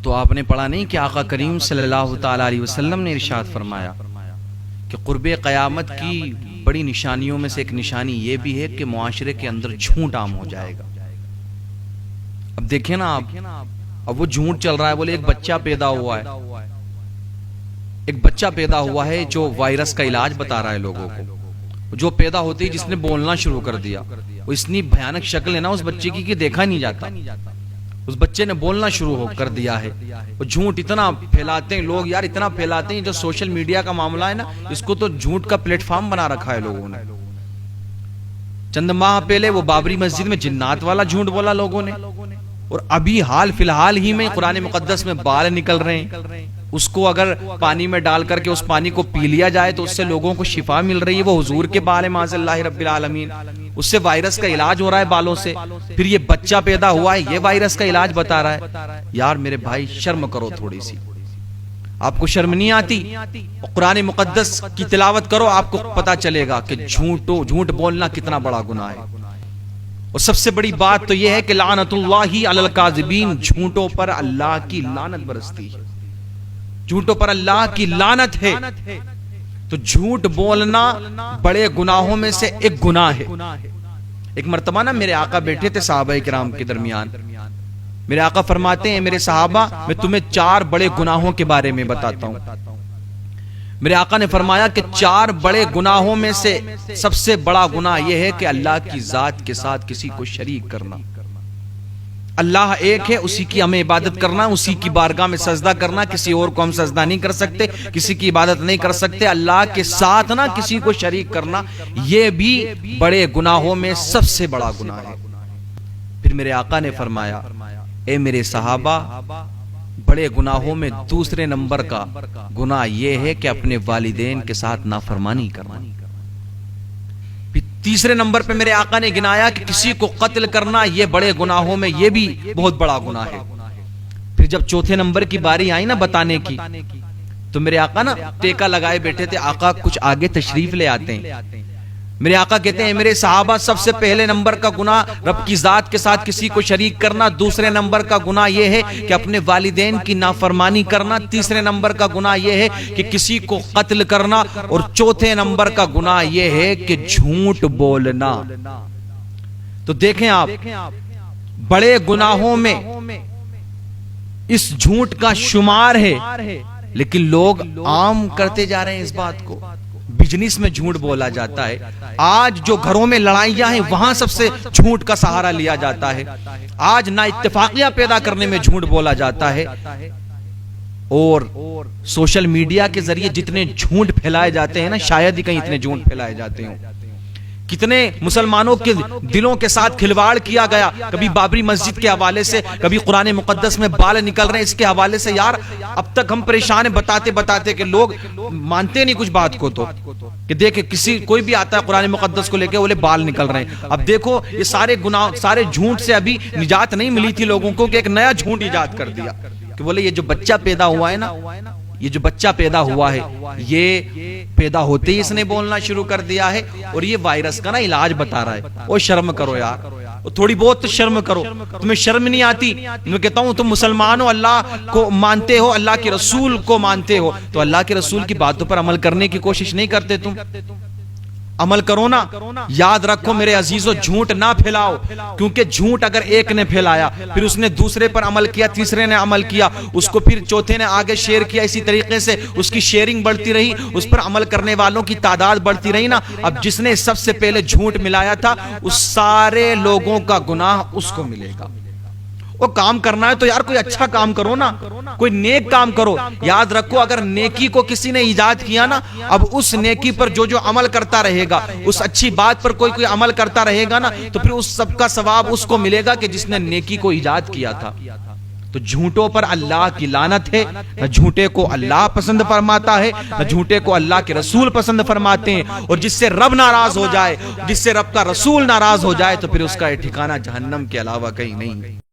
تو آپ نے پڑھا نہیں کہ آقا کریم صلی اللہ تعالی علیہ وسلم نے ارشاد فرمایا کہ قرب قیامت کی بڑی نشانیوں میں سے ایک نشانی یہ بھی ہے کہ معاشرے کے اندر جھوٹ عام ہو جائے گا۔ اب دیکھیں نا آپ، اب وہ جھوٹ چل رہا ہے، بولے ایک بچہ پیدا ہوا ہے، ایک بچہ پیدا ہوا ہے جو وائرس کا علاج بتا رہا ہے لوگوں کو، جو پیدا ہوتے ہی جس نے بولنا شروع کر دیا، وہ اتنی بھیانک شکل ہے نا اس بچے کی کہ دیکھا نہیں جاتا، اس بچے نے بولنا شروع کر دیا ہے۔ وہ جھوٹ اتنا پھیلاتے ہیں لوگ یار، اتنا پھیلاتے ہیں، جو سوشل میڈیا کا معاملہ ہے نا اس کو تو جھوٹ کا پلیٹ فارم بنا رکھا ہے لوگوں نے۔ چند ماہ پہلے وہ بابری مسجد میں جنات والا جھوٹ بولا لوگوں نے، اور ابھی حال فی الحال ہی میں قرآن مقدس میں بال نکل رہے ہیں، اس کو اگر پانی میں ڈال کر کے اس پانی کو پی لیا جائے تو اس سے لوگوں کو شفا مل رہی ہے، وہ حضور کے بال ہے معاذ اللہ رب العالمین، اس سے وائرس کا علاج ہو رہا ہے بالوں سے، پھر یہ بچہ پیدا ہوا ہے یہ وائرس کا علاج بتا رہا ہے۔ یار میرے بھائی شرم کرو تھوڑی سی، آپ کو شرم نہیں آتی؟ قرآن مقدس کی تلاوت کرو، آپ کو پتا چلے گا کہ جھوٹ بولنا کتنا بڑا گناہ ہے۔ اور سب سے بڑی بات تو یہ ہے کہ لعنت اللہ علی الکاذبین، جھوٹوں پر اللہ کی لعنت برستی ہے، جھوٹوں پر اللہ کی لعنت ہے۔ تو جھوٹ بولنا بڑے گناہوں میں سے ایک گناہ ہے۔ ایک مرتبہ نا میرے آقا بیٹھے تھے صحابہ کرام کے درمیان، میرے آقا فرماتے ہیں میرے صحابہ میں تمہیں 4 بڑے گناہوں کے بارے میں بتاتا ہوں۔ میرے آقا نے فرمایا کہ 4 بڑے گناہوں میں سے سب سے بڑا گناہ یہ ہے کہ اللہ کی ذات کے ساتھ کسی کو شریک کرنا۔ اللہ ایک ہے، اسی کی ہمیں عبادت کرنا، اسی کی بارگاہ میں سجدہ کرنا، کسی اور کو ہم سجدہ نہیں کر سکتے، کسی کی عبادت نہیں کر سکتے، اللہ کے ساتھ نہ کسی کو شریک کرنا، یہ بھی بڑے گناہوں میں سب سے بڑا گناہ ہے۔ پھر میرے آقا نے فرمایا اے میرے صحابہ، بڑے گناہوں میں دوسرے نمبر کا گناہ یہ ہے کہ اپنے والدین کے ساتھ نافرمانی کرنا۔ تیسرے نمبر پہ میرے آقا نے گنایا کہ کسی کو قتل کرنا، یہ بڑے گناہوں میں یہ بھی بہت بڑا گناہ ہے۔ پھر جب چوتھے نمبر کی باری آئی نا بتانے کی، تو میرے آقا نا ٹیکا لگائے بیٹھے تھے، آقا کچھ آگے تشریف لے آتے ہیں۔ میرے آقا کہتے ہیں میرے صحابہ سب سے پہلے نمبر کا گناہ رب کی ذات کے ساتھ کسی کو شریک کرنا، دوسرے نمبر کا گناہ یہ ہے کہ اپنے والدین کی نافرمانی کرنا، تیسرے نمبر کا گناہ یہ ہے کہ کسی کو قتل کرنا، اور چوتھے نمبر کا گناہ یہ ہے کہ جھوٹ بولنا۔ تو دیکھیں آپ، بڑے گناہوں میں اس جھوٹ کا شمار ہے، لیکن لوگ عام کرتے جا رہے ہیں اس بات کو۔ بزنس میں جھوٹ بولا جاتا ہے، آج جو گھروں میں لڑائیاں ہیں وہاں سب سے جھوٹ کا سہارا لیا جاتا ہے، آج نا اتفاقیاں پیدا کرنے میں جھوٹ بولا جاتا ہے، اور سوشل میڈیا کے ذریعے جتنے جھوٹ پھیلائے جاتے ہیں نا، شاید ہی کہیں اتنے جھوٹ پھیلائے جاتے ہوں۔ کتنے مسلمانوں کے دلوں کے ساتھ کھلواڑ کیا گیا، کبھی بابری مسجد کے حوالے سے، کبھی قرآن مقدس میں بال نکل رہے ہیں اس کے حوالے سے۔ یار اب تک ہم پریشان ہیں بتاتے بتاتے کہ لوگ مانتے نہیں کچھ بات کو، تو کہ دیکھیں کوئی بھی آتا ہے قرآن مقدس کو لے کے بولے بال نکل رہے ہیں۔ اب دیکھو یہ سارے گناہ، سارے جھوٹ سے ابھی نجات نہیں ملی تھی لوگوں کو، کہ ایک نیا جھوٹ ایجاد کر دیا کہ بولے یہ جو بچہ پیدا ہوا ہے نا، یہ جو بچہ پیدا ہوا ہے یہ پیدا ہوتے ہی اس نے بولنا شروع کر دیا ہے، اور یہ وائرس کا نا علاج بتا رہا ہے۔ او شرم کرو یار، تھوڑی بہت شرم کرو، تمہیں شرم نہیں آتی؟ میں کہتا ہوں تم مسلمان ہو، اللہ کو مانتے ہو، اللہ کے رسول کو مانتے ہو، تو اللہ کے رسول کی باتوں پر عمل کرنے کی کوشش نہیں کرتے؟ تم عمل کرو نا۔ یاد رکھو میرے عزیزو، جھوٹ نہ پھیلاؤ، کیونکہ جھوٹ اگر ایک نے پھیلایا، پھر اس نے دوسرے پر عمل کیا، تیسرے نے عمل کیا، اس کو پھر چوتھے نے آگے شیئر کیا، اسی طریقے سے اس کی شیئرنگ بڑھتی رہی، اس پر عمل کرنے والوں کی تعداد بڑھتی رہی نا۔ اب جس نے سب سے پہلے جھوٹ ملایا تھا اس سارے لوگوں کا گناہ اس کو ملے گا۔ وہ کام کرنا ہے تو یار کوئی اچھا کام کرو نا، کوئی نیک کام کرو۔ یاد رکھو اگر نیکی کو کسی نے ایجاد کیا نا، اب اس نیکی پر جو عمل کرتا رہے گا، اس اچھی بات پر کوئی عمل کرتا رہے گا نا، تو پھر اس سب کا ثواب اس کو ملے گا کہ جس نے نیکی کو ایجاد کیا تھا۔ تو جھوٹوں پر اللہ کی لعنت ہے، نہ جھوٹے کو اللہ پسند فرماتا ہے، نہ جھوٹے کو اللہ کے رسول پسند فرماتے ہیں، اور جس سے رب ناراض ہو جائے، جس سے رب کا رسول ناراض ہو جائے، تو پھر اس کا ٹھکانہ جہنم کے علاوہ کہیں نہیں۔